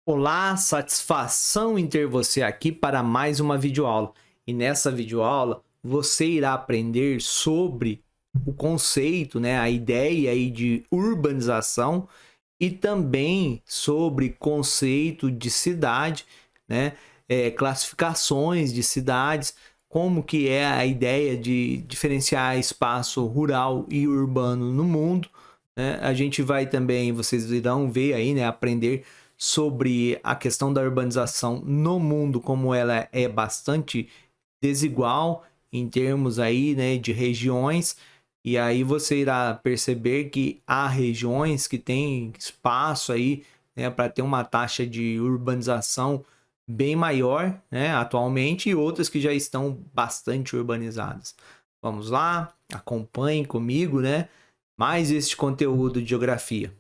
Olá, satisfação em ter você aqui para mais uma videoaula. E nessa videoaula você irá aprender sobre o conceito, a ideia aí de urbanização e também sobre conceito de cidade, classificações de cidades, como que é a ideia de diferenciar espaço rural e urbano no mundo. A gente vai também, vocês irão ver aí, aprender sobre a questão da urbanização no mundo, como ela é bastante desigual em termos aí, de regiões. E aí você irá perceber que há regiões que têm espaço aí, para ter uma taxa de urbanização bem maior, atualmente, e outras que já estão bastante urbanizadas. Vamos lá, acompanhe comigo, mais este conteúdo de geografia.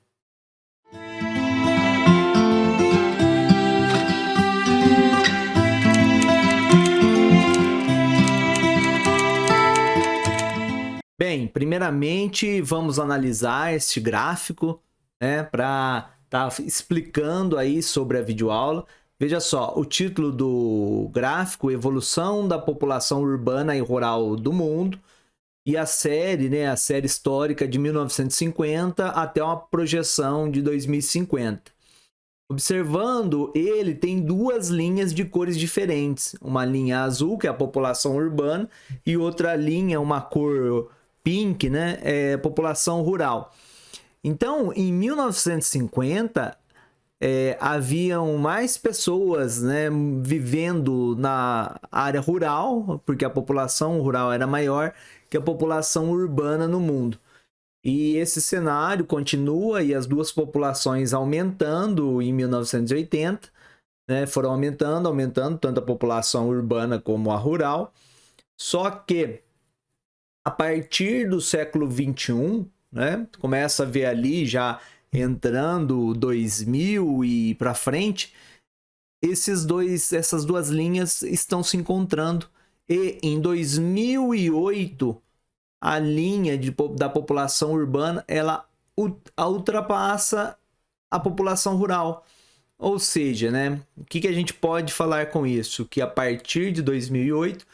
Bem, primeiramente vamos analisar este gráfico, para estar explicando aí sobre a videoaula. Veja só, o título do gráfico: Evolução da população urbana e rural do mundo, e a série histórica de 1950 até uma projeção de 2050. Observando, ele tem duas linhas de cores diferentes. Uma linha azul, que é a população urbana, e outra linha, uma cor pink, é população rural. Então, em 1950, haviam mais pessoas, vivendo na área rural, porque a população rural era maior que a população urbana no mundo. E esse cenário continua, e as duas populações aumentando em 1980, foram aumentando, tanto a população urbana como a rural. Só que a partir do século 21, começa a ver ali, já entrando 2000 e para frente, essas duas linhas estão se encontrando. E em 2008, a linha da população urbana ela ultrapassa a população rural. Ou seja, o que a gente pode falar com isso? Que a partir de 2008,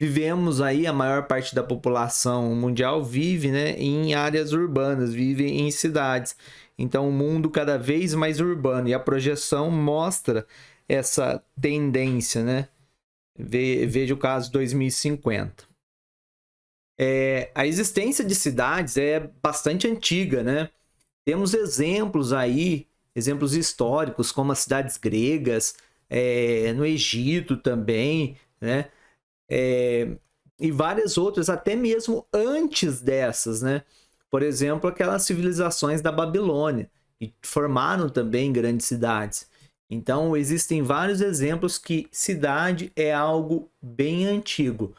vivemos aí, a maior parte da população mundial vive, em áreas urbanas, vive em cidades. Então, o mundo cada vez mais urbano, e a projeção mostra essa tendência, Veja o caso 2050. A existência de cidades é bastante antiga, Temos exemplos aí, exemplos históricos, como as cidades gregas, no Egito também, e várias outras, até mesmo antes dessas, Por exemplo, aquelas civilizações da Babilônia, que formaram também grandes cidades. Então, existem vários exemplos que cidade é algo bem antigo.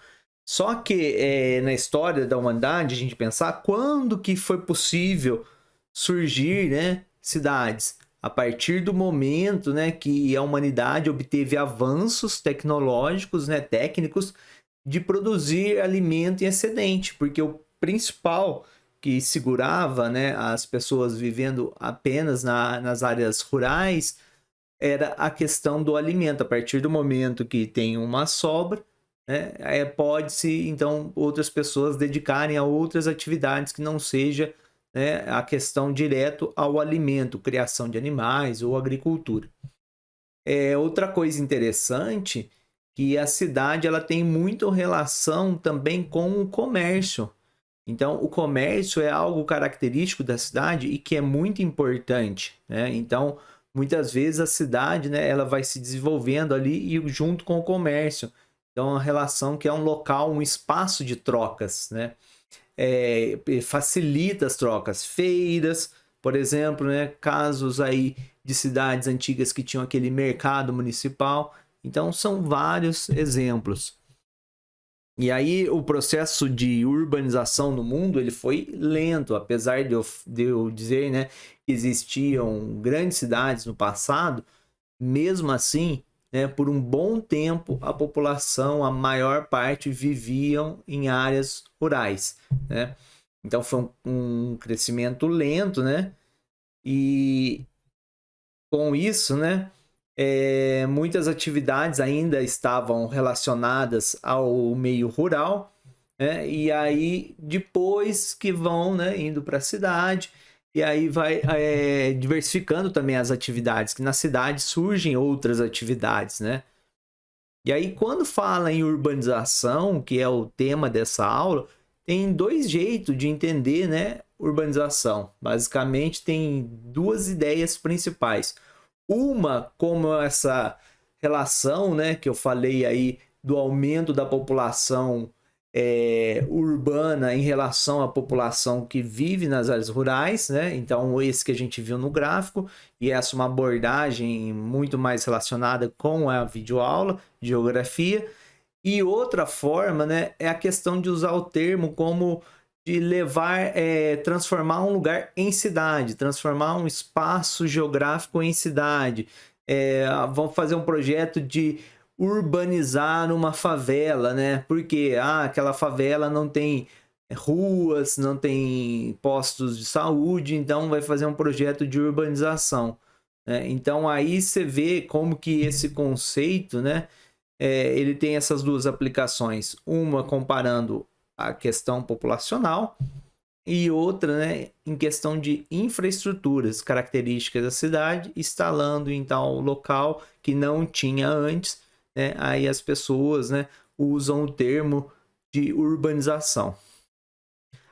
Só que na história da humanidade, a gente pensar quando que foi possível surgir, cidades. A partir do momento, que a humanidade obteve avanços tecnológicos, técnicos, de produzir alimento em excedente, porque o principal que segurava, as pessoas vivendo apenas nas áreas rurais era a questão do alimento. A partir do momento que tem uma sobra, pode-se, então, outras pessoas dedicarem a outras atividades que não seja a questão direto ao alimento, criação de animais ou agricultura. Outra coisa interessante, que a cidade ela tem muito relação também com o comércio. Então, o comércio é algo característico da cidade e que é muito importante, Então, muitas vezes a cidade, ela vai se desenvolvendo ali e junto com o comércio. Então, uma relação que é um local, um espaço de trocas, facilita as trocas. Feiras, por exemplo, casos aí de cidades antigas que tinham aquele mercado municipal. Então, são vários exemplos. E aí, o processo de urbanização no mundo ele foi lento, apesar de eu dizer que existiam grandes cidades no passado. Mesmo assim, por um bom tempo, a população, a maior parte, viviam em áreas rurais, Então, foi um crescimento lento, E com isso, Muitas atividades ainda estavam relacionadas ao meio rural, né? E aí depois que vão, né, indo para a cidade, e aí vai diversificando também as atividades, que na cidade surgem outras atividades, né? E aí quando fala em urbanização, que é o tema dessa aula, tem dois jeitos de entender, né, urbanização. Basicamente tem duas ideias principais. Uma, como essa relação, né, que eu falei aí do aumento da população urbana em relação à população que vive nas áreas rurais, né? Então, esse que a gente viu no gráfico, e essa é uma abordagem muito mais relacionada com a videoaula de geografia. E outra forma, né, é a questão de usar o termo como de levar, transformar um lugar em cidade, transformar um espaço geográfico em cidade. Vamos fazer um projeto de urbanizar uma favela, né? Porque aquela favela não tem ruas, não tem postos de saúde, então vai fazer um projeto de urbanização, né? Então aí você vê como que esse conceito, né? Ele tem essas duas aplicações, uma comparando a questão populacional e outra, né, em questão de infraestruturas, características da cidade, instalando em tal local que não tinha antes, né, aí as pessoas, né, usam o termo de urbanização.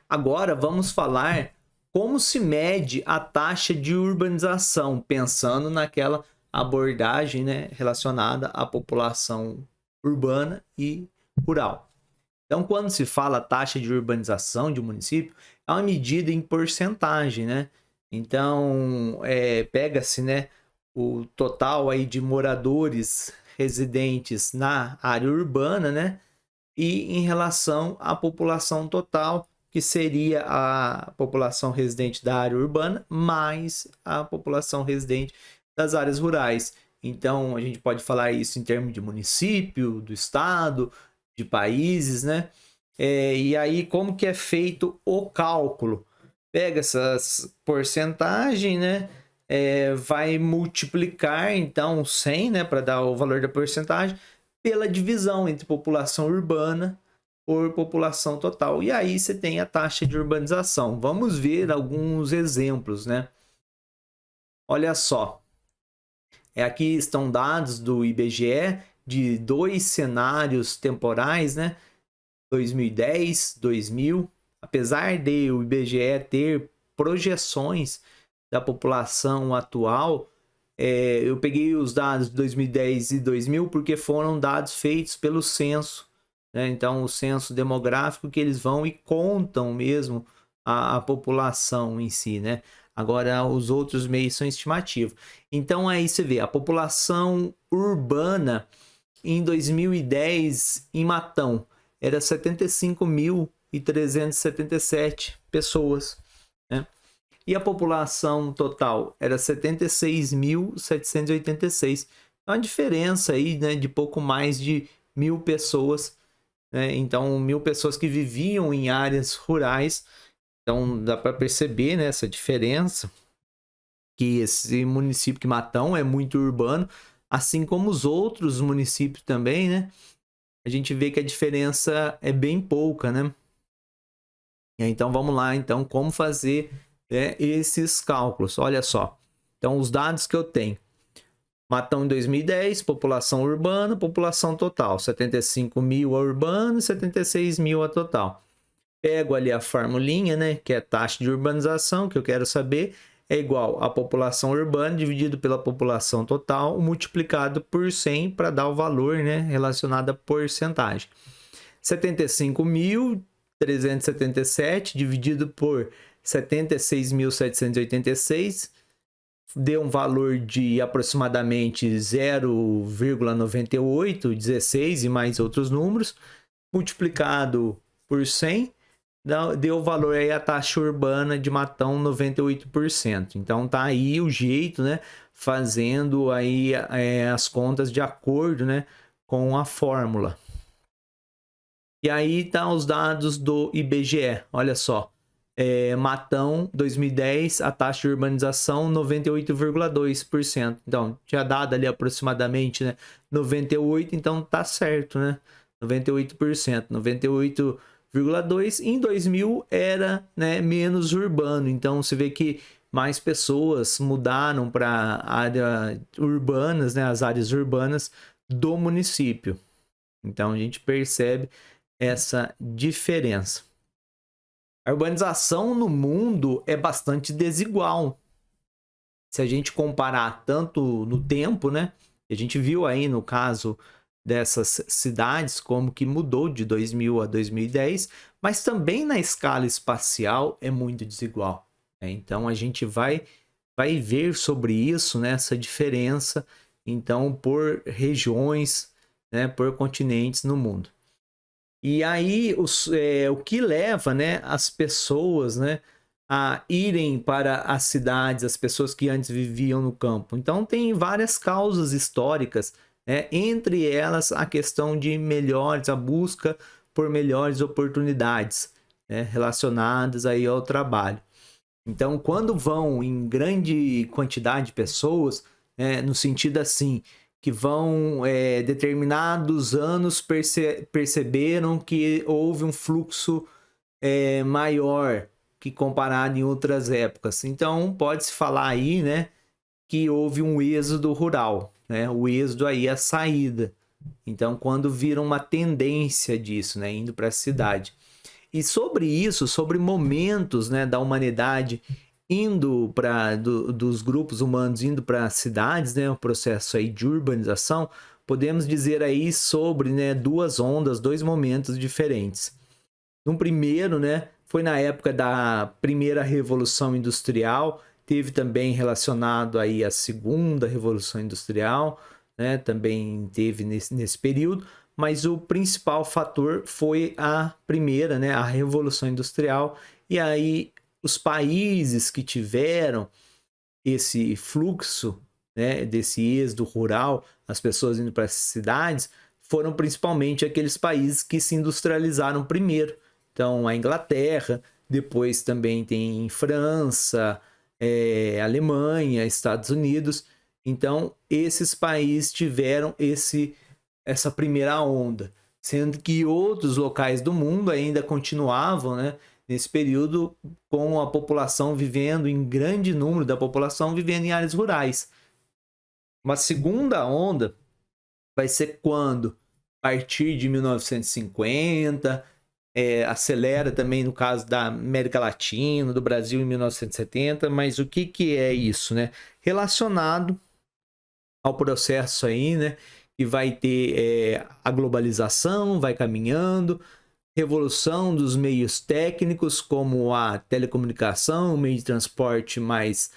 Agora vamos falar como se mede a taxa de urbanização, pensando naquela abordagem, né, relacionada à população urbana e rural. Então, quando se fala taxa de urbanização de um município, é uma medida em porcentagem, né? Então, pega-se, né, o total aí de moradores residentes na área urbana, né? E em relação à população total, que seria a população residente da área urbana, mais a população residente das áreas rurais. Então, a gente pode falar isso em termos de município, do estado, de países, né? E aí, como que é feito o cálculo? Pega essas porcentagens, né? Vai multiplicar, então, 100, né? Para dar o valor da porcentagem, pela divisão entre população urbana por população total. E aí você tem a taxa de urbanização. Vamos ver alguns exemplos, né? Olha só. Aqui estão dados do IBGE de dois cenários temporais, né? 2010, 2000. Apesar de o IBGE ter projeções da população atual, eu peguei os dados de 2010 e 2000 porque foram dados feitos pelo censo, né? Então, o censo demográfico que eles vão e contam mesmo a população em si, né? Agora, os outros meios são estimativos. Então, aí você vê a população urbana em 2010 em Matão era 75.377 pessoas, né? E a população total era 76.786. É uma diferença aí, né, de pouco mais de 1.000 pessoas, né? Então, 1.000 pessoas que viviam em áreas rurais. Então, dá para perceber, né, essa diferença, que esse município de Matão é muito urbano, assim como os outros municípios também, né? A gente vê que a diferença é bem pouca, né? Então, vamos lá, então, como fazer esses cálculos. Olha só. Então, os dados que eu tenho. Matão em 2010, população urbana, população total. 75.000 a urbana e 76.000 a total. Pego ali a formulinha, né, que é a taxa de urbanização, que eu quero saber, é igual a população urbana dividido pela população total, multiplicado por 100 para dar o valor, né, relacionado à porcentagem. 75.377 dividido por 76.786 deu um valor de aproximadamente 0,98, 16 e mais outros números, multiplicado por 100, deu o valor aí a taxa urbana de Matão 98%. Então tá aí o jeito, né, fazendo aí as contas de acordo, né, com a fórmula. E aí tá os dados do IBGE, olha só. Matão, 2010, a taxa de urbanização 98,2%. Então, tinha dado ali aproximadamente, né, 98, então tá certo, né? 98%, 98,2%. Em 2000 era, né, menos urbano. Então, você vê que mais pessoas mudaram para áreas urbanas, né, as áreas urbanas do município. Então, a gente percebe essa diferença. A urbanização no mundo é bastante desigual. Se a gente comparar tanto no tempo, né? A gente viu aí no caso dessas cidades como que mudou de 2000 a 2010, mas também na escala espacial é muito desigual, né? Então a gente vai ver sobre isso, né? Essa diferença, então, por regiões, né? Por continentes no mundo. E aí o que leva, né, as pessoas, né, a irem para as cidades, as pessoas que antes viviam no campo. Então tem várias causas históricas, né, entre elas a questão de a busca por melhores oportunidades, né, relacionadas aí ao trabalho. Então, quando vão em grande quantidade de pessoas, no sentido assim, que vão determinados anos perceberam que houve um fluxo maior que comparado em outras épocas. Então, pode-se falar aí, né, que houve um êxodo rural, né? O êxodo aí é a saída. Então, quando vira uma tendência disso, né, indo para a cidade. E sobre isso, sobre momentos, né, da humanidade indo para dos grupos humanos indo para as cidades, né, o processo aí de urbanização, podemos dizer aí sobre, né, duas ondas, dois momentos diferentes. No primeiro, né, foi na época da primeira revolução industrial, teve também relacionado aí a segunda revolução industrial, né, também teve nesse período, mas o principal fator foi a primeira, né, a revolução industrial, e aí os países que tiveram esse fluxo, né, desse êxodo rural, as pessoas indo para as cidades, foram principalmente aqueles países que se industrializaram primeiro. Então, a Inglaterra, depois também tem França, Alemanha, Estados Unidos. Então, esses países tiveram essa primeira onda, sendo que outros locais do mundo ainda continuavam, né, nesse período com a população vivendo, em grande número da população vivendo em áreas rurais. Uma segunda onda vai ser quando, a partir de 1950, acelera também no caso da América Latina, do Brasil em 1970, mas o que é isso, né? Relacionado ao processo aí, né? Que vai ter a globalização, vai caminhando, revolução dos meios técnicos, como a telecomunicação, o meio de transporte mais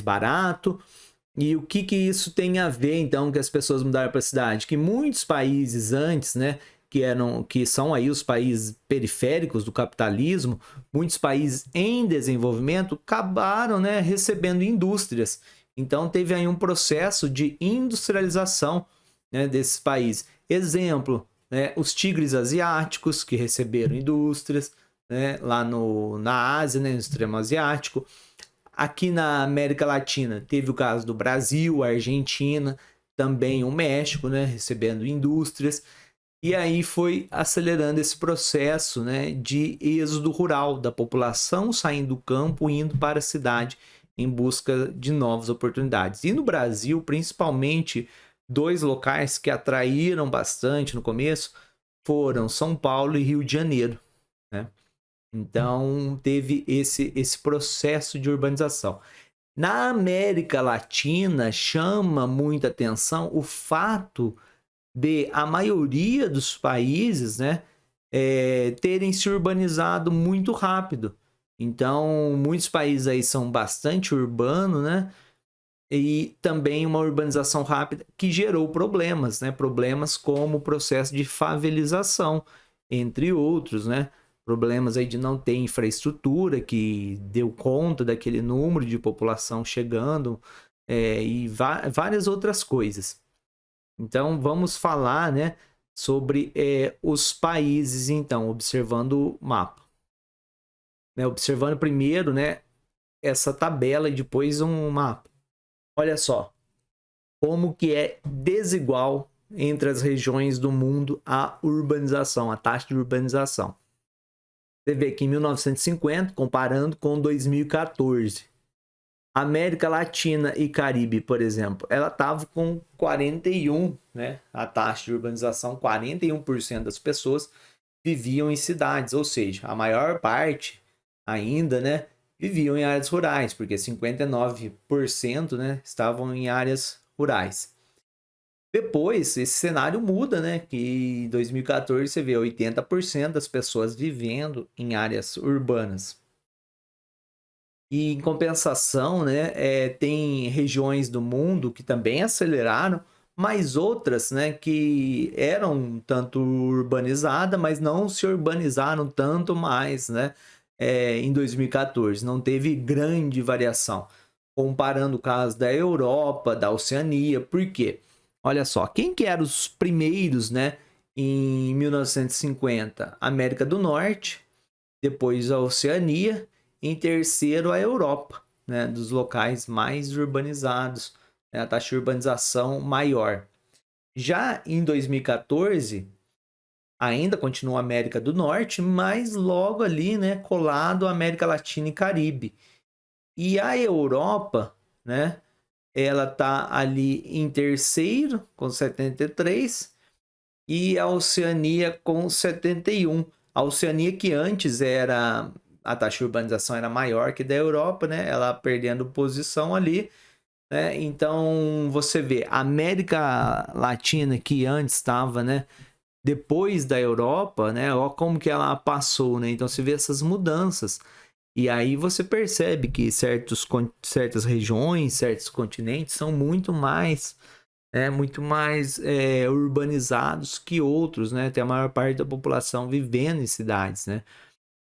barato. E o que isso tem a ver, então, que as pessoas mudaram para a cidade? Que muitos países antes, né, que são aí os países periféricos do capitalismo, muitos países em desenvolvimento acabaram, né, recebendo indústrias. Então, teve aí um processo de industrialização, né, desses países. Exemplo, né, os tigres asiáticos, que receberam indústrias, né, lá na Ásia, né, no extremo asiático. Aqui na América Latina, teve o caso do Brasil, a Argentina, também o México, né, recebendo indústrias. E aí foi acelerando esse processo, né, de êxodo rural, da população saindo do campo e indo para a cidade em busca de novas oportunidades. E no Brasil, principalmente, dois locais que atraíram bastante no começo foram São Paulo e Rio de Janeiro, né? Então, teve esse processo de urbanização. Na América Latina, chama muita atenção o fato de a maioria dos países, né, terem se urbanizado muito rápido. Então, muitos países aí são bastante urbanos, né? E também uma urbanização rápida que gerou problemas, né? Problemas como o processo de favelização, entre outros, né? Problemas aí de não ter infraestrutura que deu conta daquele número de população chegando, e várias outras coisas. Então vamos falar, né, sobre os países, então, observando o mapa. né? Observando primeiro, né, essa tabela e depois um mapa. Olha só como que é desigual entre as regiões do mundo a urbanização, a taxa de urbanização. Você vê que em 1950, comparando com 2014, América Latina e Caribe, por exemplo, ela estava com 41, né? A taxa de urbanização, 41% das pessoas viviam em cidades, ou seja, a maior parte ainda, né, viviam em áreas rurais, porque 59%, né, estavam em áreas rurais. Depois, esse cenário muda, né, que em 2014 você vê 80% das pessoas vivendo em áreas urbanas. E em compensação, né, tem regiões do mundo que também aceleraram, mas outras, né, que eram um tanto urbanizadas, mas não se urbanizaram tanto mais, né, em 2014. Não teve grande variação. Comparando o caso da Europa, da Oceania, por quê? Olha só, quem que eram os primeiros, né, em 1950? América do Norte, depois a Oceania, em terceiro a Europa, né, dos locais mais urbanizados, né, a taxa de urbanização maior. Já em 2014, ainda continua a América do Norte, mas logo ali, né, colado a América Latina e Caribe. E a Europa, né, ela tá ali em terceiro com 73 e a Oceania com 71. A Oceania que antes era a taxa de urbanização era maior que da Europa, né? Ela perdendo posição ali, né? Então você vê a América Latina que antes estava, né, depois da Europa, né? Ó como que ela passou, né? Então você vê essas mudanças. E aí você percebe que certas regiões, certos continentes são muito mais urbanizados que outros, né? Tem a maior parte da população vivendo em cidades, né?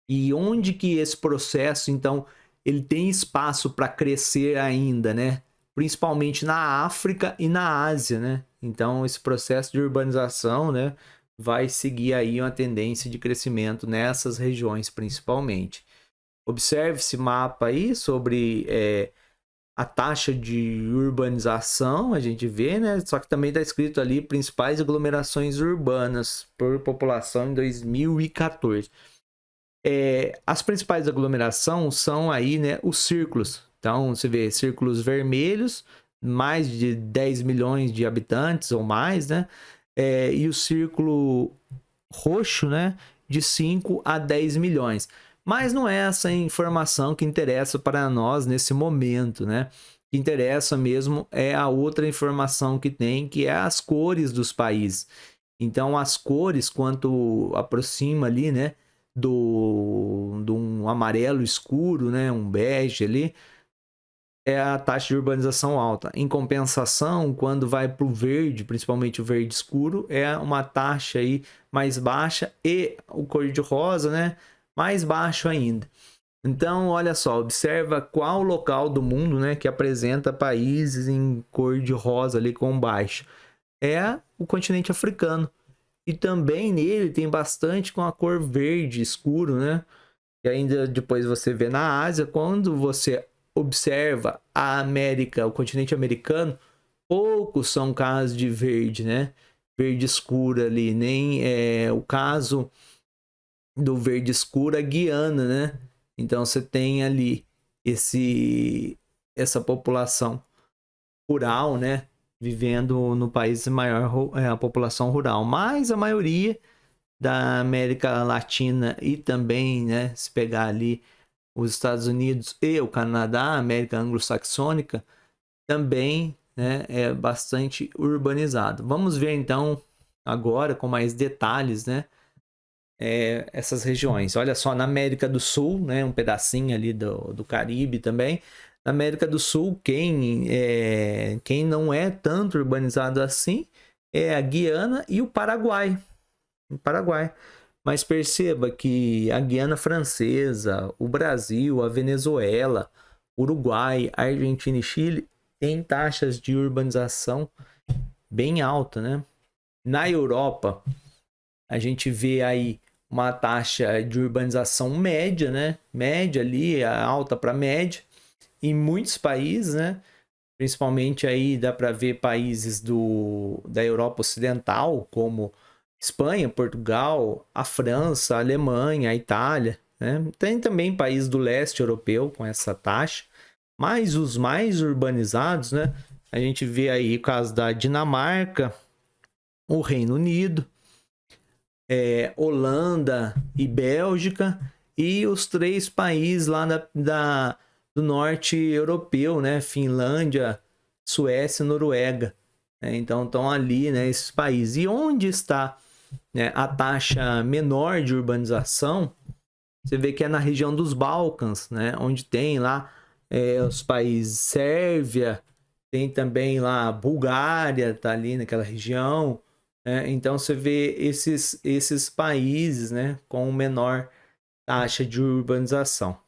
E onde que esse processo, então, ele tem espaço para crescer ainda, né? Principalmente na África e na Ásia, né? Então, esse processo de urbanização, né, vai seguir aí uma tendência de crescimento nessas regiões, principalmente. Observe esse mapa aí sobre a taxa de urbanização, a gente vê, né? Só que também está escrito ali principais aglomerações urbanas por população em 2014. As principais aglomerações são aí, né, os círculos. Então, você vê círculos vermelhos, mais de 10 milhões de habitantes ou mais, né? E o círculo roxo, né, de 5 a 10 milhões. Mas não é essa informação que interessa para nós nesse momento, né? O que interessa mesmo é a outra informação que tem, que é as cores dos países. Então, as cores, quanto aproxima ali, né, do um amarelo escuro, né, um bege ali, é a taxa de urbanização alta. Em compensação, quando vai para o verde, principalmente o verde escuro, é uma taxa aí mais baixa e o cor de rosa, né, mais baixo ainda. Então, olha só, observa qual local do mundo, né, que apresenta países em cor de rosa ali com baixo. É o continente africano. E também nele tem bastante com a cor verde escuro, né? E ainda depois você vê na Ásia, quando você observa a América, o continente americano, poucos são casos de verde, né? Verde escuro ali, nem é o caso do verde escuro, a Guiana, né? Então você tem ali essa população rural, né? Vivendo no país maior a população rural, mas a maioria da América Latina e também, né, se pegar ali os Estados Unidos e o Canadá, América anglo-saxônica, também, né, é bastante urbanizado. Vamos ver então agora com mais detalhes, né, essas regiões. Olha só, na América do Sul, né, um pedacinho ali do Caribe também. Na América do Sul, quem não é tanto urbanizado assim é a Guiana e o Paraguai. O Paraguai. Mas perceba que a Guiana Francesa, o Brasil, a Venezuela, Uruguai, Argentina e Chile têm taxas de urbanização bem alta, né? Na Europa, a gente vê aí uma taxa de urbanização média, né? Média ali, alta para média, em muitos países, né? Principalmente aí dá para ver países da Europa Ocidental, como Espanha, Portugal, a França, a Alemanha, a Itália, né? Tem também países do leste europeu com essa taxa, mas os mais urbanizados, né? A gente vê aí o caso da Dinamarca, o Reino Unido, Holanda e Bélgica, e os 3 países lá do norte europeu, né? Finlândia, Suécia e Noruega. Então estão ali, né, esses países. E onde está, né, a taxa menor de urbanização? Você vê que é na região dos Balcãs, né, onde tem lá os países Sérvia, tem também lá Bulgária, tá ali naquela região. Então você vê esses países, né, com menor taxa de urbanização.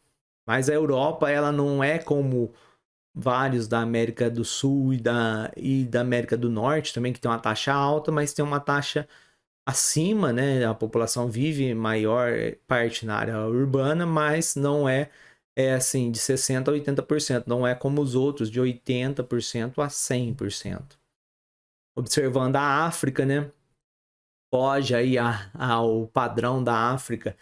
Mas a Europa, ela não é como vários da América do Sul e da América do Norte também, que tem uma taxa alta, mas tem uma taxa acima, né? A população vive maior parte na área urbana, mas não é assim, de 60% a 80%. Não é como os outros, de 80% a 100%. Observando a África, né? Foge aí ao padrão da África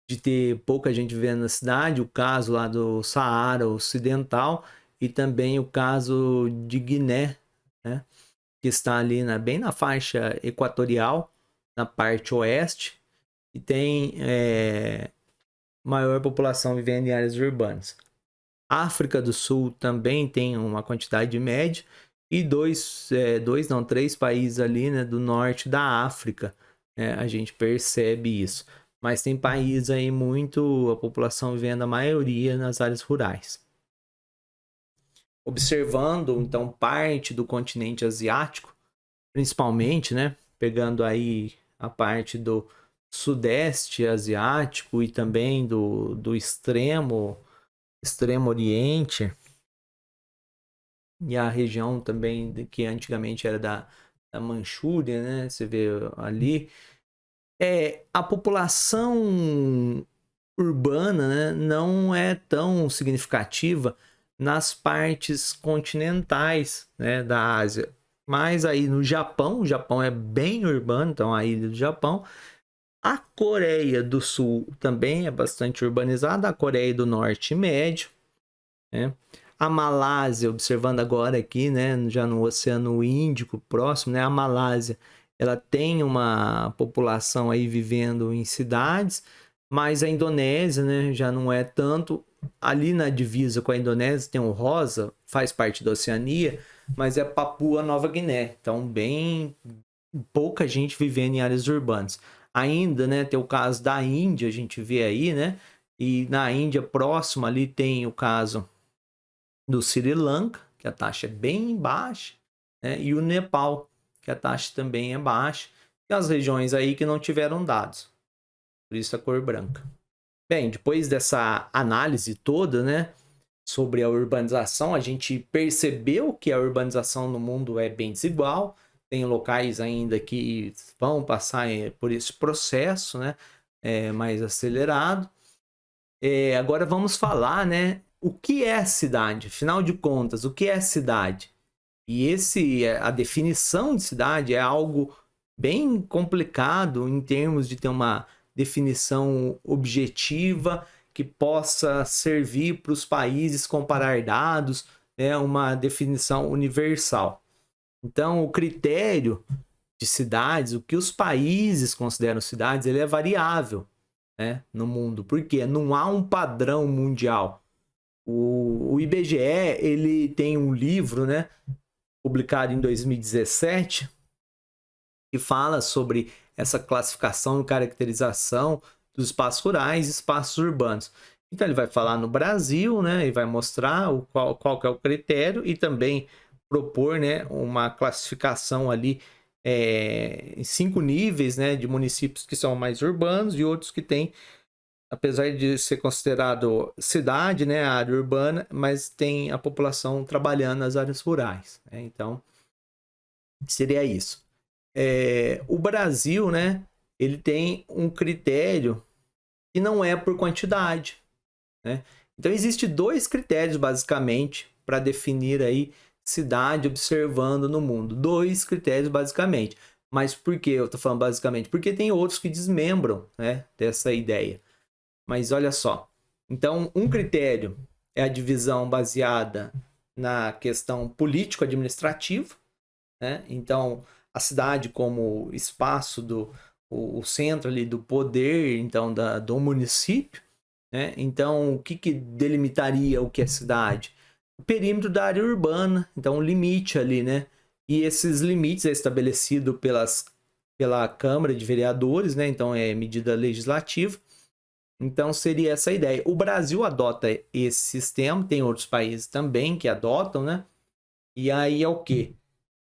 de ter pouca gente vivendo na cidade, o caso lá do Saara Ocidental e também o caso de Guiné, né, que está ali bem na faixa equatorial, na parte oeste, e tem maior população vivendo em áreas urbanas. A África do Sul também tem uma quantidade média, e três países ali, né, do norte da África, né, a gente percebe isso. Mas tem países aí a população vivendo a maioria nas áreas rurais. Observando, então, parte do continente asiático, principalmente, né, pegando aí a parte do sudeste asiático e também do extremo oriente, e a região também que antigamente era da Manchúria, né? Você vê ali. A população urbana, né, não é tão significativa nas partes continentais, né, da Ásia. Mas aí no Japão, o Japão é bem urbano, então a ilha do Japão. A Coreia do Sul também é bastante urbanizada, a Coreia do Norte médio, né? A Malásia, observando agora aqui, né, já no Oceano Índico próximo, né, a Malásia, ela tem uma população aí vivendo em cidades, mas a Indonésia, né, já não é tanto. Ali na divisa com a Indonésia tem o Rosa, faz parte da Oceania, mas é Papua Nova Guiné, então bem pouca gente vivendo em áreas urbanas. Ainda, né, tem o caso da Índia, a gente vê aí, né, e na Índia próxima ali tem o caso do Sri Lanka, que a taxa é bem baixa, né? E o Nepal, que a taxa também é baixa, e as regiões aí que não tiveram dados, por isso a cor branca. Bem, depois dessa análise toda, né, sobre a urbanização, a gente percebeu que a urbanização no mundo é bem desigual, tem locais ainda que vão passar por esse processo, né, mais acelerado. Agora vamos falar, né, o que é cidade? Afinal de contas, o que é cidade? E a definição de cidade é algo bem complicado em termos de ter uma definição objetiva que possa servir para os países comparar dados, né, uma definição universal. Então, o critério de cidades, o que os países consideram cidades, ele é variável, né, no mundo, porque não há um padrão mundial. O IBGE, ele tem um livro, né, publicado em 2017, que fala sobre essa classificação e caracterização dos espaços rurais e espaços urbanos. Então ele vai falar no Brasil, né, e vai mostrar qual que é o critério e também propor, né, uma classificação ali em 5 níveis, né, de municípios que são mais urbanos e outros que têm, apesar de ser considerado cidade, né, a área urbana, mas tem a população trabalhando nas áreas rurais, né? Então, seria isso. O Brasil, né, ele tem um critério que não é por quantidade, né? Então, existe dois critérios, basicamente, para definir aí cidade observando no mundo. Dois critérios, basicamente. Mas por que eu estou falando basicamente? Porque tem outros que desmembram, né, dessa ideia. Mas olha só. Então, um critério é a divisão baseada na questão político-administrativa, né? Então, a cidade como espaço o centro ali do poder, então, do município, né? Então, o que delimitaria o que é cidade? O perímetro da área urbana, então o limite ali, né? E esses limites é estabelecido pela Câmara de Vereadores, né? Então é medida legislativa. Então seria essa a ideia. O Brasil adota esse sistema, tem outros países também que adotam, né? E aí é o quê?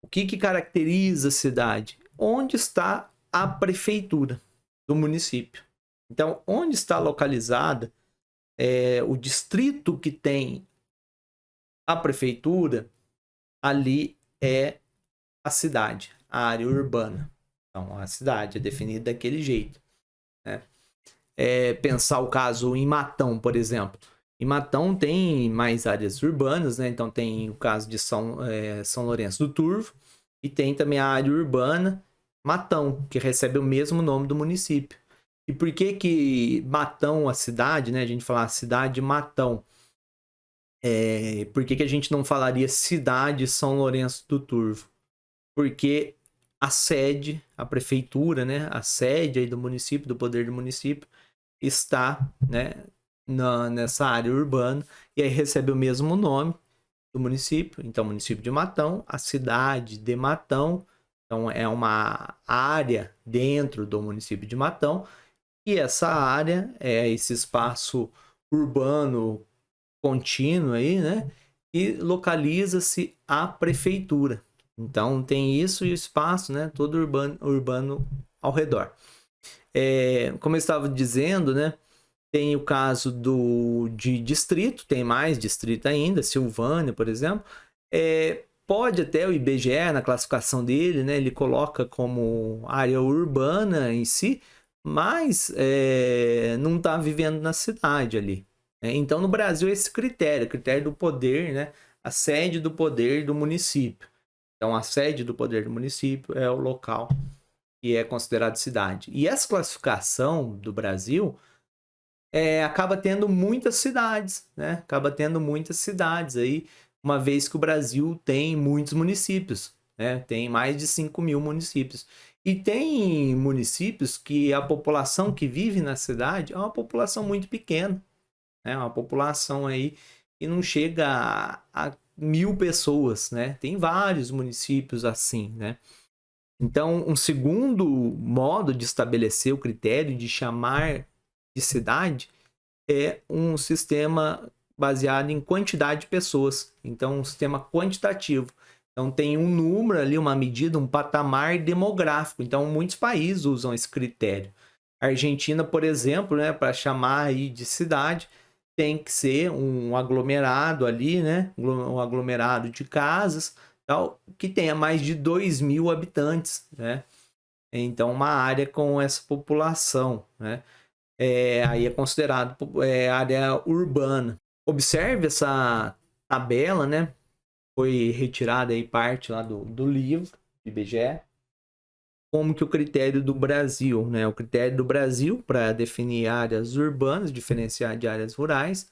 O que caracteriza a cidade? Onde está a prefeitura do município? Então, onde está localizada o distrito que tem a prefeitura, ali é a cidade, a área urbana. Então, a cidade é definida daquele jeito, né? Pensar o caso em Matão, por exemplo. Em Matão tem mais áreas urbanas, né? Então tem o caso de São Lourenço do Turvo e tem também a área urbana Matão, que recebe o mesmo nome do município. E por que Matão, a cidade, né? A gente fala a cidade Matão. Por que a gente não falaria cidade São Lourenço do Turvo? Porque a sede, a prefeitura, né? A sede aí do município, do poder do município, está, né, nessa área urbana e aí recebe o mesmo nome do município. Então, município de Matão, a cidade de Matão. Então, é uma área dentro do município de Matão e essa área é esse espaço urbano contínuo aí, né? E localiza-se a prefeitura. Então, tem isso e o espaço, né? Todo urbano ao redor. Como eu estava dizendo, né? Tem o caso de distrito, tem mais distrito ainda, Silvânia, por exemplo. Pode até o IBGE, na classificação dele, né? Ele coloca como área urbana em si, mas não está vivendo na cidade ali. Então, no Brasil, esse critério do poder, né? A sede do poder do município. Então, a sede do poder do município é o local que é considerado cidade. E essa classificação do Brasil acaba tendo muitas cidades, né? Acaba tendo muitas cidades aí, uma vez que o Brasil tem muitos municípios, né? Tem mais de 5.000 municípios. E tem municípios que a população que vive na cidade é uma população muito pequena, né? Uma população aí que não chega a 1.000 pessoas, né? Tem vários municípios assim, né? Então, um segundo modo de estabelecer o critério de chamar de cidade é um sistema baseado em quantidade de pessoas. Então, um sistema quantitativo. Então, tem um número ali, uma medida, um patamar demográfico. Então, muitos países usam esse critério. A Argentina, por exemplo, né, para chamar aí de cidade, tem que ser um aglomerado ali, né, um aglomerado de casas, tal, que tenha mais de 2.000 habitantes, né? Então, uma área com essa população, né? Aí é considerado área urbana. Observe essa tabela, né? Foi retirada aí parte lá do livro do IBGE. Como que o critério do Brasil, né? O critério do Brasil para definir áreas urbanas, diferenciar de áreas rurais,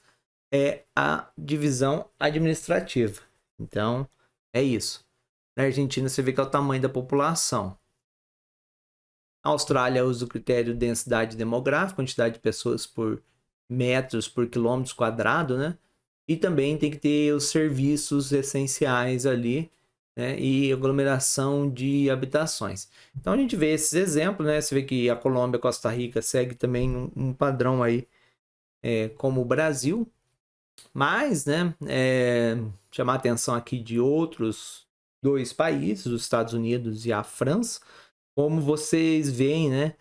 é a divisão administrativa. Então, é isso. Na Argentina, você vê que é o tamanho da população. A Austrália usa o critério de densidade demográfica, quantidade de pessoas por metros por quilômetros quadrados, né? E também tem que ter os serviços essenciais ali, né? E aglomeração de habitações. Então a gente vê esses exemplos, né? Você vê que a Colômbia e a Costa Rica segue também um padrão aí como o Brasil. Mas, né? Chamar a atenção aqui de outros dois países, os Estados Unidos e a França, como vocês veem, né,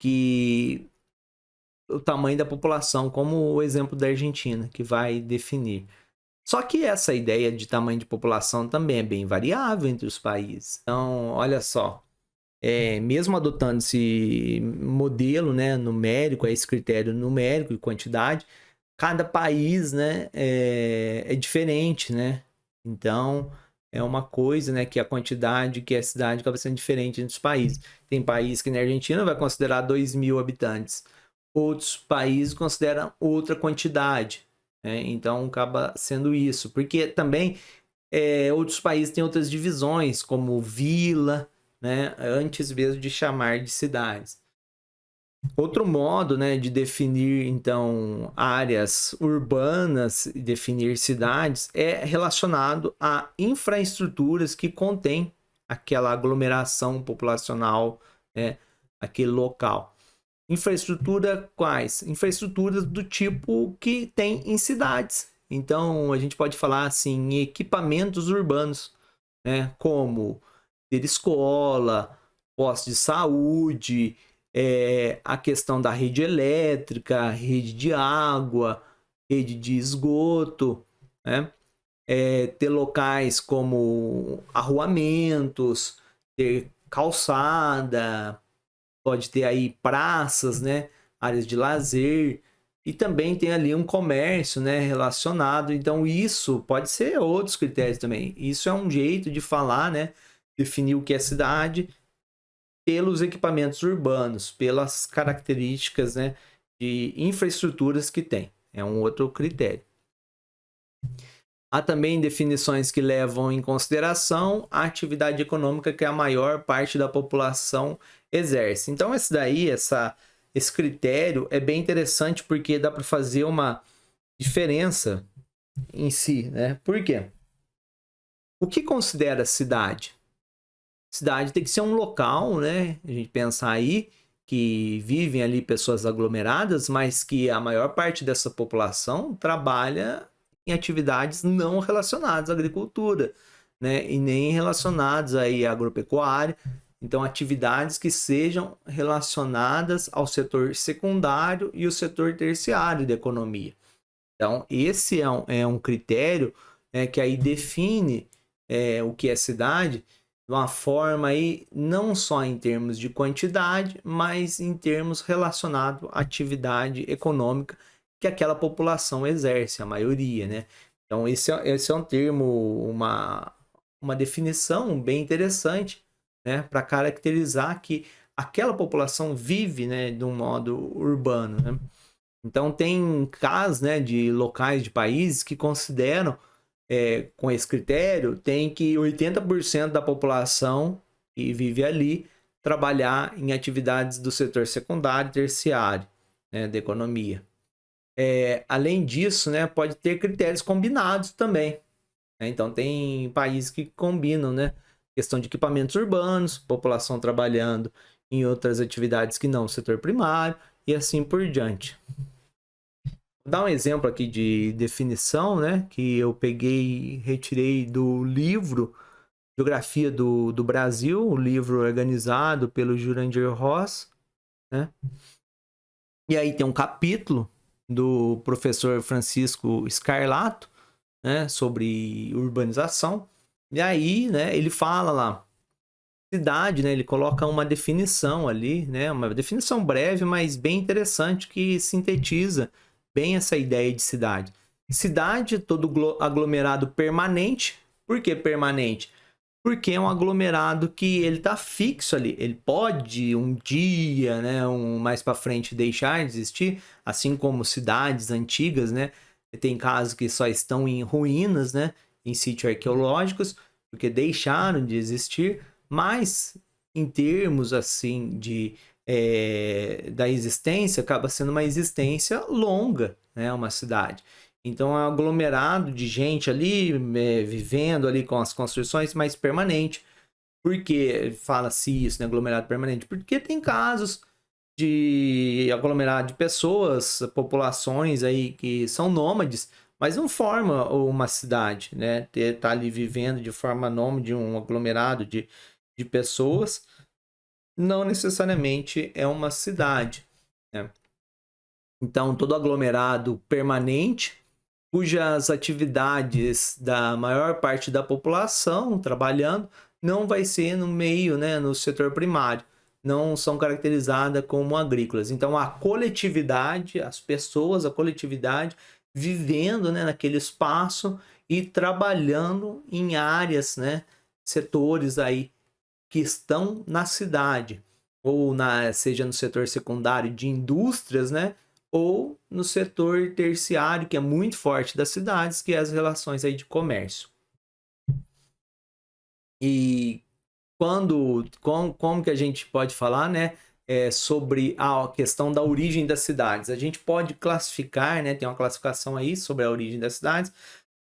que o tamanho da população, como o exemplo da Argentina, que vai definir. Só que essa ideia de tamanho de população também é bem variável entre os países. Então, olha só, mesmo adotando esse modelo, né, numérico, esse critério numérico de quantidade, cada país, né, é diferente, né? Então, é uma coisa, né, que a quantidade, que a cidade acaba sendo diferente entre os países. Tem país que na Argentina vai considerar 2.000 habitantes. Outros países consideram outra quantidade, né? Então, acaba sendo isso. Porque também outros países têm outras divisões, como vila, né, antes mesmo de chamar de cidades. Outro modo, né, de definir, então, áreas urbanas e definir cidades é relacionado a infraestruturas que contém aquela aglomeração populacional, né, aquele local. Infraestrutura quais? Infraestruturas do tipo que tem em cidades. Então, a gente pode falar assim, equipamentos urbanos, né, como ter escola, postos de saúde, a questão da rede elétrica, rede de água, rede de esgoto, né? Ter locais como arruamentos, ter calçada, pode ter aí praças, né? Áreas de lazer, e também tem ali um comércio, né, relacionado. Então isso pode ser outros critérios também. Isso é um jeito de falar, né, definir o que é cidade pelos equipamentos urbanos, pelas características, né, de infraestruturas que tem. É um outro critério. Há também definições que levam em consideração a atividade econômica que a maior parte da população exerce. Então, esse critério é bem interessante porque dá para fazer uma diferença em si, né? Por quê? O que considera cidade? Cidade tem que ser um local, né? A gente pensar aí que vivem ali pessoas aglomeradas, mas que a maior parte dessa população trabalha em atividades não relacionadas à agricultura, né? E nem relacionadas aí à agropecuária. Então, atividades que sejam relacionadas ao setor secundário e o setor terciário da economia. Então, esse é um critério, né, que aí define o que é cidade de uma forma aí, não só em termos de quantidade, mas em termos relacionados à atividade econômica que aquela população exerce, a maioria, né? Então, esse é um termo, uma definição bem interessante, né, para caracterizar que aquela população vive, né, de um modo urbano, né? Então, tem casos, né, de locais de países que consideram, com esse critério, tem que 80% da população que vive ali trabalhar em atividades do setor secundário e terciário, né, da economia. Além disso, né, pode ter critérios combinados também, né? Então, tem países que combinam, né, questão de equipamentos urbanos, população trabalhando em outras atividades que não o setor primário e assim por diante. Vou dar um exemplo aqui de definição, né, que eu peguei, retirei do livro Geografia do Brasil, o livro organizado pelo Jurandir Ross, né? E aí tem um capítulo do professor Francisco Scarlato, né, sobre urbanização. E aí, né, ele fala lá, cidade, né, ele coloca uma definição ali, né, uma definição breve, mas bem interessante, que sintetiza bem essa ideia de cidade. Cidade, todo aglomerado permanente. Por que permanente? Porque é um aglomerado que ele está fixo ali. Ele pode um dia, né, mais para frente deixar de existir, assim como cidades antigas, né? Tem casos que só estão em ruínas, né, em sítios arqueológicos, porque deixaram de existir. Mas em termos assim da existência, acaba sendo uma existência longa, né, uma cidade. Então é um aglomerado de gente ali, vivendo ali com as construções, mais permanente. Por que fala-se isso, né, aglomerado permanente? Porque tem casos de aglomerado de pessoas, populações aí que são nômades, mas não forma uma cidade, né? Tá ali vivendo de forma nômade, um aglomerado de pessoas, não necessariamente é uma cidade, né? Então, todo aglomerado permanente, cujas atividades da maior parte da população trabalhando não vai ser no meio, né, no setor primário, não são caracterizadas como agrícolas. Então a coletividade, as pessoas, a coletividade vivendo, né, naquele espaço e trabalhando em áreas, né, setores aí que estão na cidade, ou seja no setor secundário de indústrias, né, ou no setor terciário, que é muito forte das cidades, que é as relações aí de comércio. E como que a gente pode falar, né, sobre a questão da origem das cidades? A gente pode classificar, né, tem uma classificação aí sobre a origem das cidades,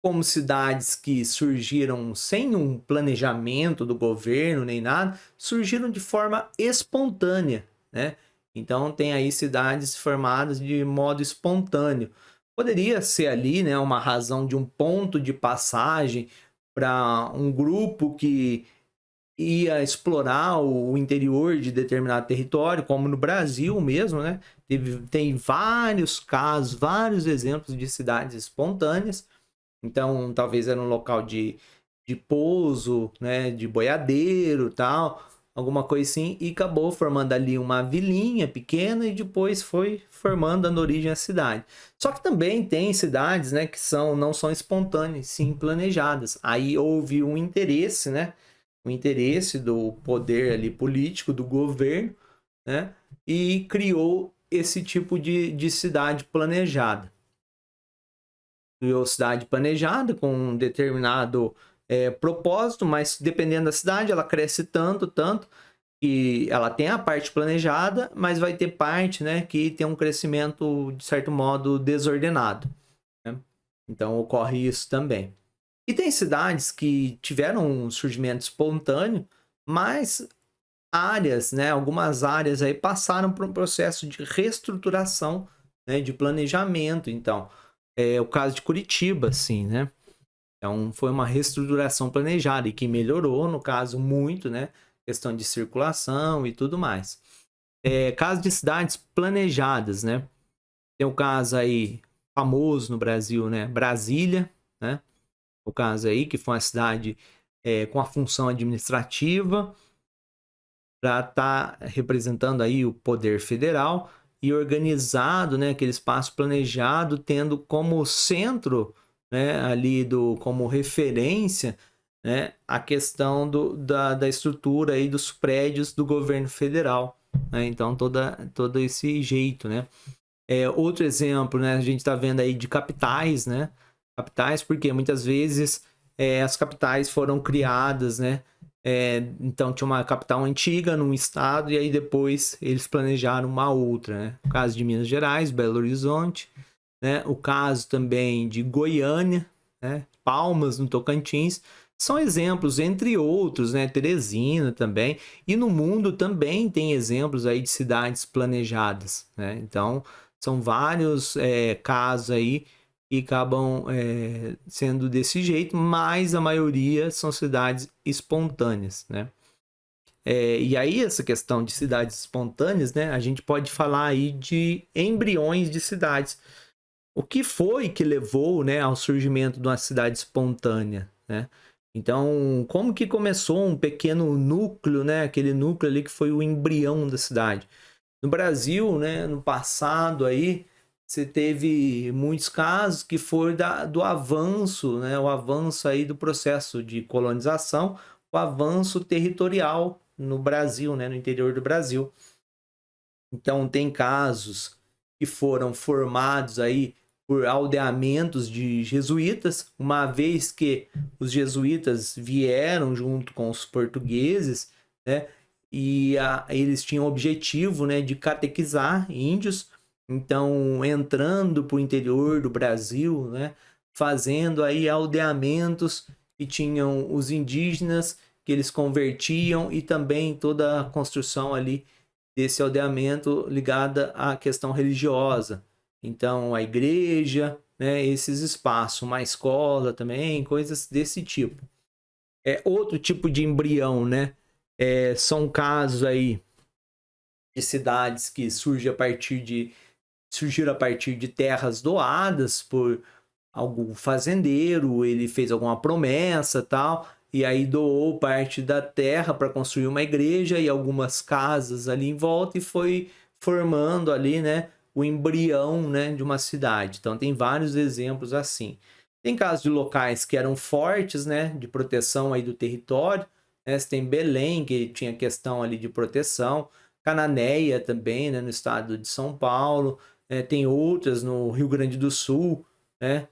como cidades que surgiram sem um planejamento do governo nem nada, surgiram de forma espontânea, né? Então tem aí cidades formadas de modo espontâneo. Poderia ser ali, né, uma razão de um ponto de passagem para um grupo que ia explorar o interior de determinado território, como no Brasil mesmo, né? Tem vários casos, vários exemplos de cidades espontâneas. Então, talvez era um local de pouso, né? De boiadeiro, tal, alguma coisa assim, e acabou formando ali uma vilinha pequena e depois foi formando, dando origem à cidade. Só que também tem cidades, né? Que não são espontâneas, sim planejadas. Aí houve um interesse, né? O interesse do poder ali político, do governo, né? E criou esse tipo de cidade planejada. Criou cidade planejada com um determinado propósito, mas dependendo da cidade, ela cresce tanto, tanto, que ela tem a parte planejada, mas vai ter parte, né, que tem um crescimento, de certo modo, desordenado, né? Então ocorre isso também. E tem cidades que tiveram um surgimento espontâneo, mas áreas, né, algumas áreas aí passaram por um processo de reestruturação, né, de planejamento. Então, é o caso de Curitiba, assim, né? Então, foi uma reestruturação planejada e que melhorou, no caso, muito, né? Questão de circulação e tudo mais. Caso de cidades planejadas, né? Tem o caso aí famoso no Brasil, né? Brasília, né? O caso aí, que foi uma cidade com a função administrativa para estar representando aí o poder federal e organizado, né, aquele espaço planejado, tendo como centro, né, ali como referência, né, a questão da estrutura aí dos prédios do governo federal, né? Então todo esse jeito, né? Outro exemplo, né, a gente está vendo aí de capitais, né? Capitais, porque muitas vezes as capitais foram criadas, né? Então tinha uma capital antiga num estado e aí depois eles planejaram uma outra, né? O caso de Minas Gerais, Belo Horizonte, né? O caso também de Goiânia, né? Palmas no Tocantins, são exemplos, entre outros, né? Teresina também, e no mundo também tem exemplos aí de cidades planejadas, né? Então são vários casos aí e acabam sendo desse jeito, mas a maioria são cidades espontâneas, né? E aí essa questão de cidades espontâneas, né? A gente pode falar aí de embriões de cidades. O que foi que levou, né, ao surgimento de uma cidade espontânea, né? Então, como que começou um pequeno núcleo, né? Aquele núcleo ali que foi o embrião da cidade. No Brasil, né, no passado aí, você teve muitos casos que foi do avanço, né, o avanço aí do processo de colonização, o avanço territorial no Brasil, né, no interior do Brasil. Então tem casos que foram formados aí por aldeamentos de jesuítas, uma vez que os jesuítas vieram junto com os portugueses, né? E eles tinham o objetivo, né, de catequizar índios, então entrando para o interior do Brasil, né, fazendo aí aldeamentos que tinham os indígenas que eles convertiam e também toda a construção ali desse aldeamento ligada à questão religiosa. Então, a igreja, né, esses espaços, uma escola também, coisas desse tipo. Outro tipo de embrião, né? São casos aí de cidades que surgiram a partir de terras doadas por algum fazendeiro, ele fez alguma promessa, tal, e aí doou parte da terra para construir uma igreja e algumas casas ali em volta e foi formando ali, né, o embrião, né, de uma cidade. Então tem vários exemplos assim. Tem casos de locais que eram fortes, né, de proteção aí do território, né? Você tem Belém, que tinha questão ali de proteção, Cananéia também, né, no estado de São Paulo, tem outras no Rio Grande do Sul, né,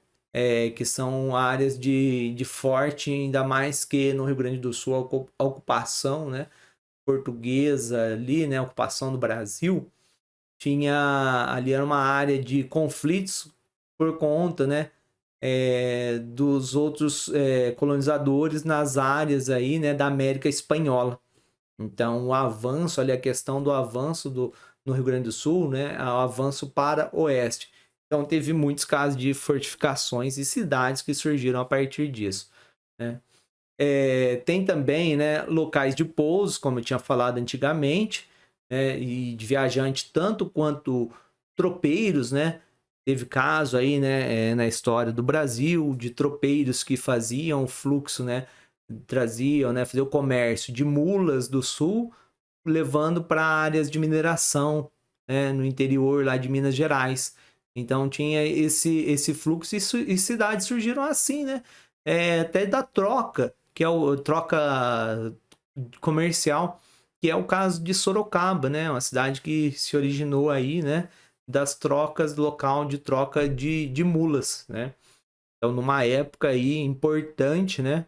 que são áreas de forte, ainda mais que no Rio Grande do Sul a ocupação, né, portuguesa ali, né, a ocupação do Brasil, tinha ali era uma área de conflitos por conta, né, dos outros colonizadores nas áreas aí, né, da América Espanhola. Então, o avanço ali, a questão do avanço no Rio Grande do Sul, né, o avanço para o oeste. Então, teve muitos casos de fortificações e cidades que surgiram a partir disso, né? Tem também, né, locais de pouso, como eu tinha falado antigamente, né, e de viajantes tanto quanto tropeiros, né? Teve caso aí, né, na história do Brasil, de tropeiros que faziam o fluxo, né, traziam, né, fazer o comércio de mulas do sul, levando para áreas de mineração, né, no interior lá de Minas Gerais. Então tinha esse fluxo e cidades surgiram assim, né? Até da troca, que é o troca comercial, que é o caso de Sorocaba, né? Uma cidade que se originou aí, né? Das trocas local de troca de mulas, né? Então, numa época aí importante, né?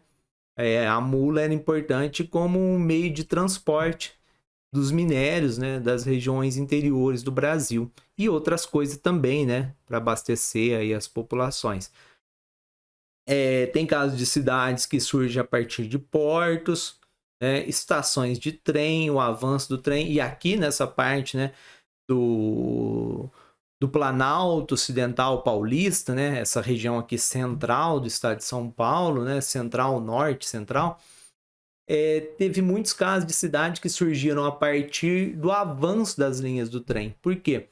A mula era importante como um meio de transporte dos minérios, né, das regiões interiores do Brasil e outras coisas também, né, para abastecer aí as populações. Tem casos de cidades que surgem a partir de portos, né, estações de trem, o avanço do trem, e aqui nessa parte, né, do Planalto Ocidental Paulista, né, essa região aqui central do estado de São Paulo, né, central, norte, central, teve muitos casos de cidades que surgiram a partir do avanço das linhas do trem. Por quê?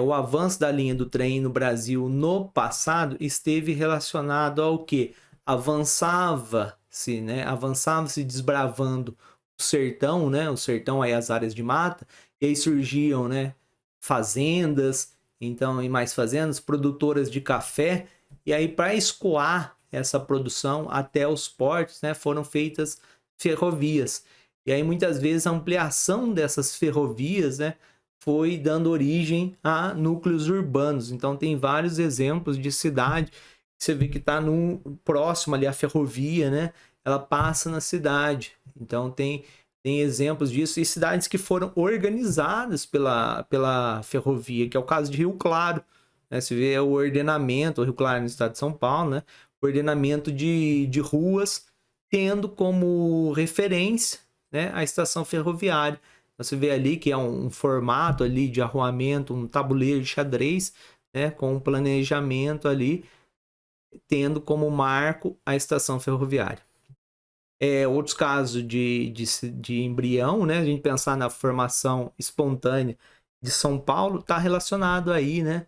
O avanço da linha do trem no Brasil no passado esteve relacionado ao que? Avançava-se, né? Avançava-se desbravando o sertão, né? O sertão aí as áreas de mata, e aí surgiam, né, fazendas, então, e mais fazendas, produtoras de café, e aí para escoar essa produção até os portos, né, foram feitas ferrovias. E aí muitas vezes a ampliação dessas ferrovias, né, foi dando origem a núcleos urbanos. Então tem vários exemplos de cidade, você vê que está próximo ali à ferrovia, né? Ela passa na cidade. Então tem exemplos disso e cidades que foram organizadas pela ferrovia, que é o caso de Rio Claro, né? Você vê o ordenamento, o Rio Claro no estado de São Paulo, né? O ordenamento de ruas tendo como referência, né, a estação ferroviária. Você vê ali que é um formato ali de arruamento, um tabuleiro de xadrez, né, com um planejamento ali, tendo como marco a estação ferroviária. Outros casos de embrião, né, a gente pensar na formação espontânea de São Paulo, está relacionado aí, né,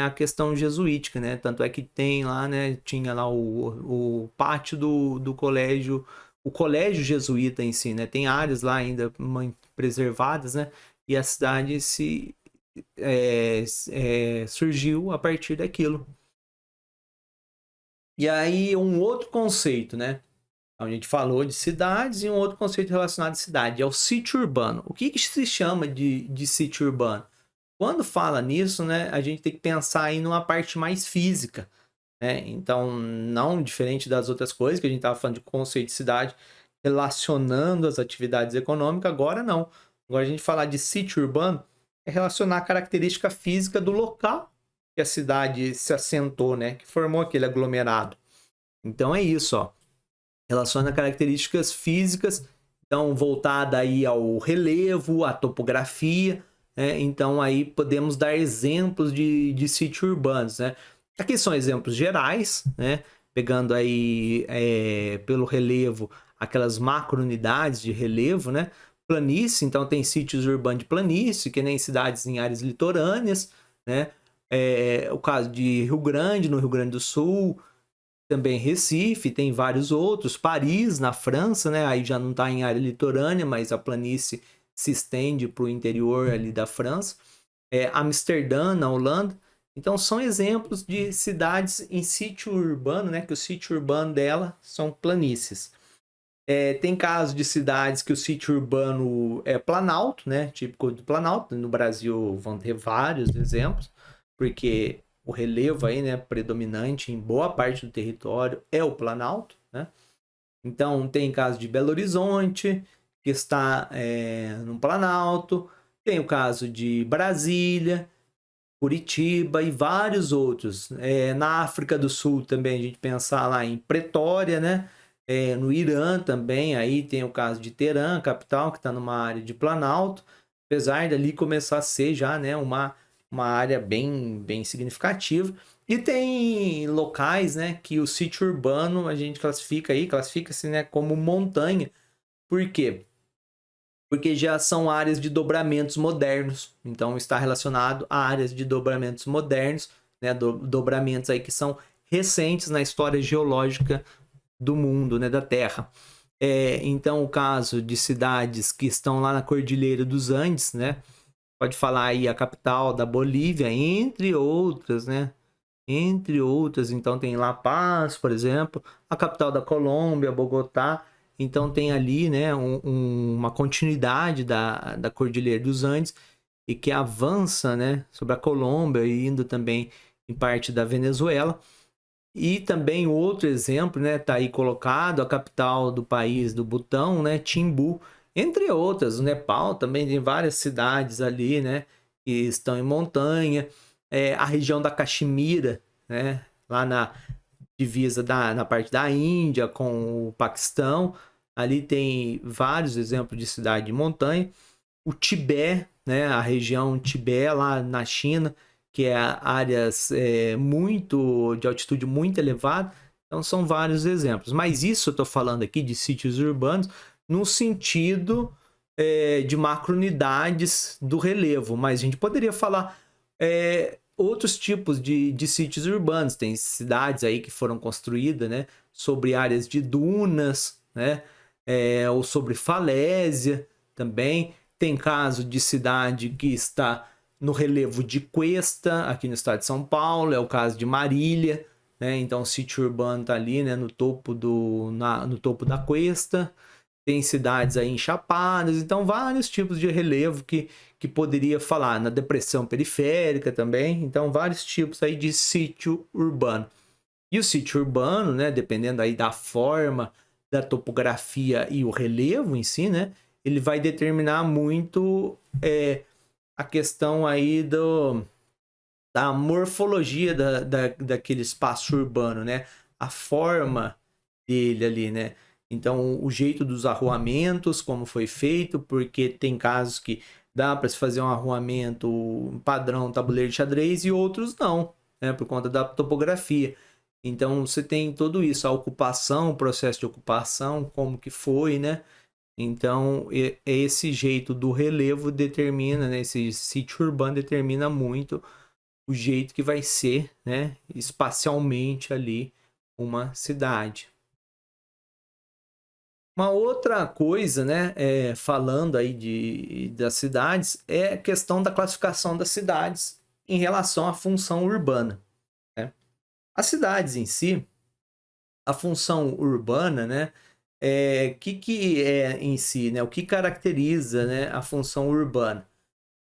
a questão jesuítica, né, tanto é que tem lá, né, tinha lá o pátio do colégio, o colégio jesuíta em si, né, tem áreas lá ainda preservadas, né, e a cidade surgiu a partir daquilo. E aí um outro conceito, né, a gente falou de cidades e um outro conceito relacionado à cidade é o sítio urbano. O que se chama de sítio urbano? Quando fala nisso, né, a gente tem que pensar aí numa parte mais física, né? Então, não diferente das outras coisas que a gente estava falando de conceito de cidade relacionando as atividades econômicas, agora não. Agora a gente falar de sítio urbano é relacionar a característica física do local que a cidade se assentou, né, que formou aquele aglomerado. Então é isso, ó. Relaciona características físicas, então voltada aí ao relevo, à topografia, né? Então aí podemos dar exemplos de sítios urbanos, né? Aqui são exemplos gerais, né? Pegando aí pelo relevo aquelas macro-unidades de relevo, né? Planície, então tem sítios urbanos de planície, que nem cidades em áreas litorâneas, né? O caso de Rio Grande, no Rio Grande do Sul, também Recife, tem vários outros, Paris, na França, né? Aí já não está em área litorânea, mas a planície se estende para o interior ali da França. Amsterdã, na Holanda. Então são exemplos de cidades em sítio urbano, né? Que o sítio urbano dela são planícies. Tem casos de cidades que o sítio urbano é planalto, né? Típico do Planalto. No Brasil vão ter vários exemplos, porque o relevo aí, né, predominante em boa parte do território é o Planalto, né? Então tem caso de Belo Horizonte, que está no Planalto, tem o caso de Brasília, Curitiba e vários outros. Na África do Sul também a gente pensar lá em Pretória, né? No Irã também, aí tem o caso de Teherã, capital, que está numa área de Planalto, apesar dali começar a ser já, né, uma área bem significativa. E tem locais, né, que o sítio urbano a gente classifica-se, né, como montanha. Por quê? Porque já são áreas de dobramentos modernos, então está relacionado a áreas de dobramentos modernos, né, dobramentos aí que são recentes na história geológica do mundo, né, da Terra. Então, o caso de cidades que estão lá na Cordilheira dos Andes, né, pode falar aí a capital da Bolívia, entre outras, né, entre outras. Então tem La Paz, por exemplo, a capital da Colômbia, Bogotá. Então tem ali, né, uma continuidade da Cordilheira dos Andes e que avança, né, sobre a Colômbia e indo também em parte da Venezuela. E também outro exemplo, né, tá aí colocado, a capital do país do Butão, né, Timbu, entre outras. O Nepal também tem várias cidades ali, né, que estão em montanha. A região da Caxemira, né, lá na divisa na parte da Índia com o Paquistão, ali tem vários exemplos de cidade de montanha. O Tibete, né, a região Tibete lá na China, que é áreas muito de altitude muito elevada. Então são vários exemplos. Mas isso eu estou falando aqui de sítios urbanos no sentido de macrounidades do relevo. Mas a gente poderia falar outros tipos de sítios urbanos. Tem cidades aí que foram construídas, né, sobre áreas de dunas, né, ou sobre falésia também. Tem caso de cidade que está no relevo de Cuesta, aqui no estado de São Paulo, é o caso de Marília, né? Então o sítio urbano está ali, né, no topo da Cuesta. Tem cidades aí enchapadas, então vários tipos de relevo que poderia falar na depressão periférica também. Então vários tipos aí de sítio urbano. E o sítio urbano, né, dependendo aí da forma, da topografia e o relevo em si, né, ele vai determinar muito a questão aí da morfologia daquele espaço urbano, né, a forma dele ali, né. Então, o jeito dos arruamentos, como foi feito, porque tem casos que dá para se fazer um arruamento padrão tabuleiro de xadrez e outros não, né, por conta da topografia. Então você tem tudo isso, a ocupação, o processo de ocupação, como que foi, né? Então esse jeito do relevo determina, né? Esse sítio urbano determina muito o jeito que vai ser, né? Espacialmente ali uma cidade. Uma outra coisa, né? Falando aí das cidades, é a questão da classificação das cidades em relação à função urbana, né? As cidades em si, a função urbana, né? Que é em si, né? O que caracteriza, né, a função urbana?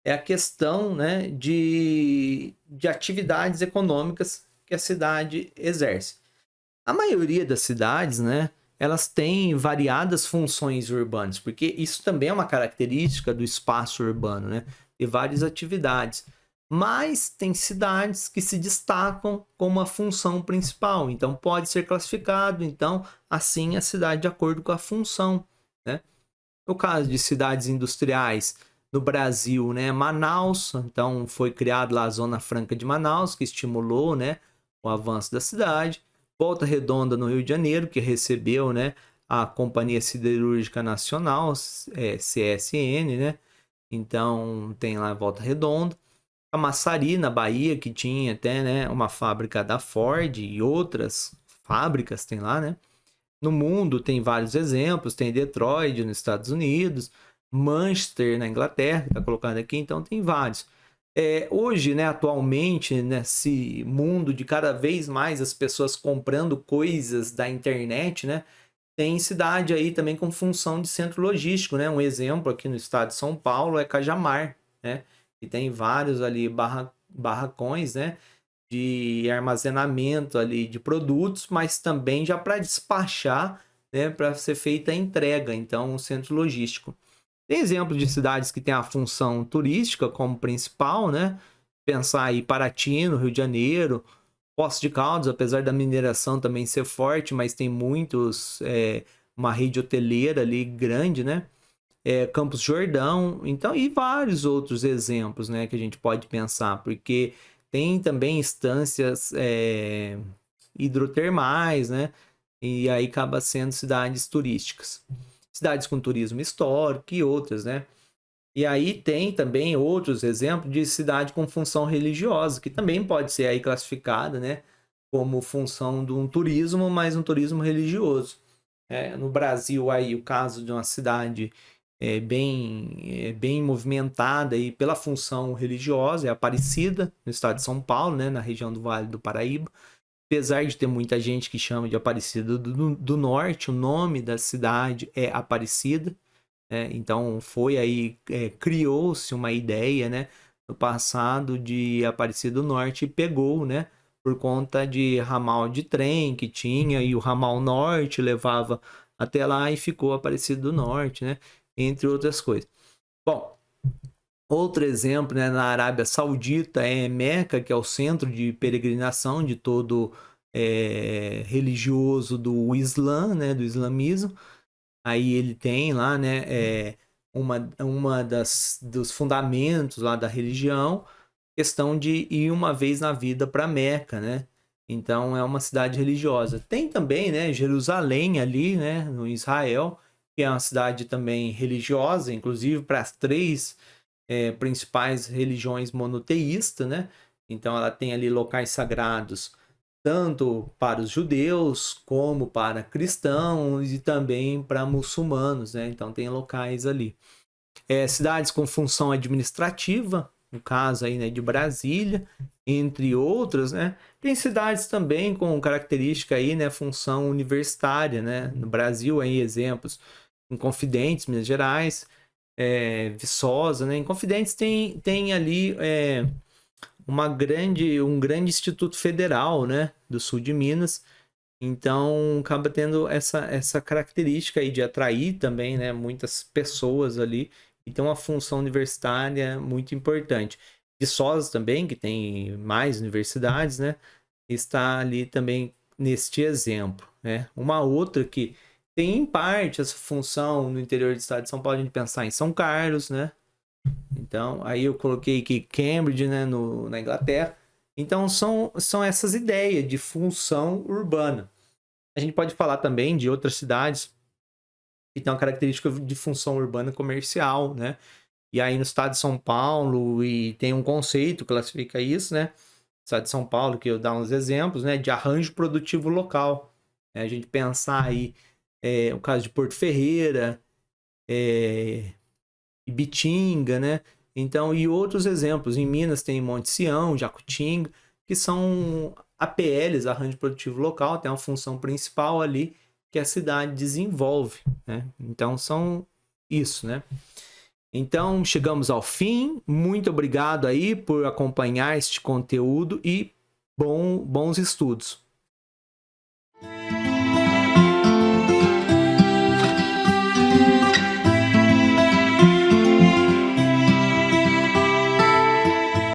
É a questão, né, de atividades econômicas que a cidade exerce. A maioria das cidades, né, elas têm variadas funções urbanas, porque isso também é uma característica do espaço urbano, né? E várias atividades. Mas tem cidades que se destacam como a função principal, então pode ser classificado, então, assim a cidade de acordo com a função, né? No caso de cidades industriais no Brasil, né, Manaus, então foi criado lá a Zona Franca de Manaus, que estimulou, né, o avanço da cidade. Volta Redonda no Rio de Janeiro, que recebeu, né, a Companhia Siderúrgica Nacional, CSN, né? Então tem lá Volta Redonda. Camaçari, na Bahia, que tinha até, né, uma fábrica da Ford e outras fábricas tem lá, né? No mundo tem vários exemplos, tem Detroit nos Estados Unidos, Manchester na Inglaterra, que está colocado aqui, então tem vários. Hoje, né, atualmente, nesse mundo de cada vez mais as pessoas comprando coisas da internet, né? Tem cidade aí também com função de centro logístico, né? Um exemplo aqui no estado de São Paulo é Cajamar, né? E tem vários ali barracões, né? De armazenamento ali de produtos, mas também já para despachar, né? Para ser feita a entrega, então um centro logístico. Tem exemplos de cidades que têm a função turística como principal, né? Pensar aí Paraty, no Rio de Janeiro, Poços de Caldas, apesar da mineração também ser forte, mas tem muitos, uma rede hoteleira ali grande, né? Campos Jordão, então, e vários outros exemplos, né, que a gente pode pensar, porque tem também instâncias hidrotermais, né? E aí acaba sendo cidades turísticas. Cidades com turismo histórico e outras, né? E aí tem também outros exemplos de cidade com função religiosa, que também pode ser aí classificada, né, como função de um turismo, mas um turismo religioso. No Brasil, aí, o caso de uma cidade bem movimentada aí pela função religiosa, é Aparecida, no estado de São Paulo, né, na região do Vale do Paraíba. Apesar de ter muita gente que chama de Aparecida do Norte, o nome da cidade é Aparecida. Então foi aí, criou-se uma ideia, né, no passado de Aparecida do Norte e pegou, né, por conta de ramal de trem que tinha, e o ramal norte levava até lá e ficou Aparecida do Norte, né, entre outras coisas. Bom, outro exemplo, né, na Arábia Saudita é Meca, que é o centro de peregrinação de todo religioso do Islã, né, do islamismo. Aí ele tem lá, né, uma dos fundamentos lá da religião, questão de ir uma vez na vida para Meca, né? Então é uma cidade religiosa. Tem também, né, Jerusalém ali, né, no Israel, que é uma cidade também religiosa, inclusive para as três principais religiões monoteístas, né? Então ela tem ali locais sagrados tanto para os judeus como para cristãos e também para muçulmanos, né? Então tem locais ali. Cidades com função administrativa, no caso aí, né, de Brasília, entre outras, né? Tem cidades também com característica aí, né, função universitária, né? No Brasil, aí exemplos, em Confidentes, Minas Gerais, Viçosa, né? Em Confidentes tem ali um grande instituto federal, né, do sul de Minas. Então acaba tendo essa característica aí de atrair também, né, muitas pessoas ali, e tem uma função universitária muito importante. Viçosa também, que tem mais universidades, né, está ali também neste exemplo, né. Uma outra que tem em parte essa função no interior do estado de São Paulo, a gente pensar em São Carlos, né. Então, aí eu coloquei aqui Cambridge, né, na Inglaterra. Então, são essas ideias de função urbana. A gente pode falar também de outras cidades que tem uma característica de função urbana comercial, né? E aí no estado de São Paulo, e tem um conceito que classifica isso, né? No estado de São Paulo, que eu dar uns exemplos, né? De arranjo produtivo local. A gente pensar aí o caso de Porto Ferreira, Ibitinga, né? Então, e outros exemplos. Em Minas tem Monte Sião, Jacutinga, que são APLs, arranjo produtivo local, tem uma função principal ali que a cidade desenvolve, né? Então, são isso, né? Então, chegamos ao fim. Muito obrigado aí por acompanhar este conteúdo e bons estudos.